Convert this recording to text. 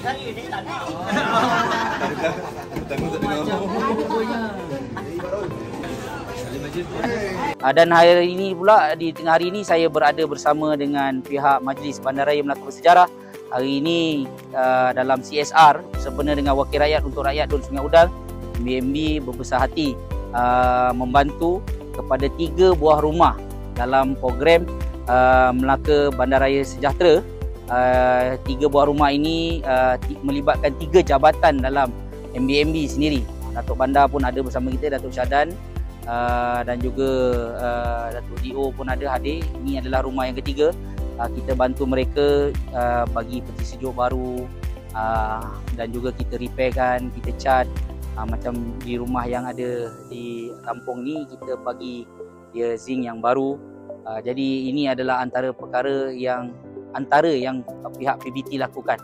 saya tak nak. Dan hari ini pula, di tengah hari ini saya berada bersama dengan pihak Majlis Bandaraya Melaka Bersejarah. Hari ini dalam CSR sempena dengan Wakil Rakyat untuk Rakyat Dun Sungai Udang, MBMB berbesar hati membantu kepada 3 buah rumah dalam program Melaka Bandaraya Sejahtera. 3 buah rumah ini melibatkan 3 jabatan dalam MBMB sendiri. Datuk Bandar pun ada bersama kita, Datuk Syadan, dan juga Datuk DO pun ada hadir. Ini adalah rumah yang ketiga. Kita bantu mereka bagi peti sejuk baru, dan juga kita repairkan, kita cat. Macam di rumah yang ada di kampung ni, kita bagi dia zinc yang baru. Jadi ini adalah antara perkara yang pihak PBT lakukan.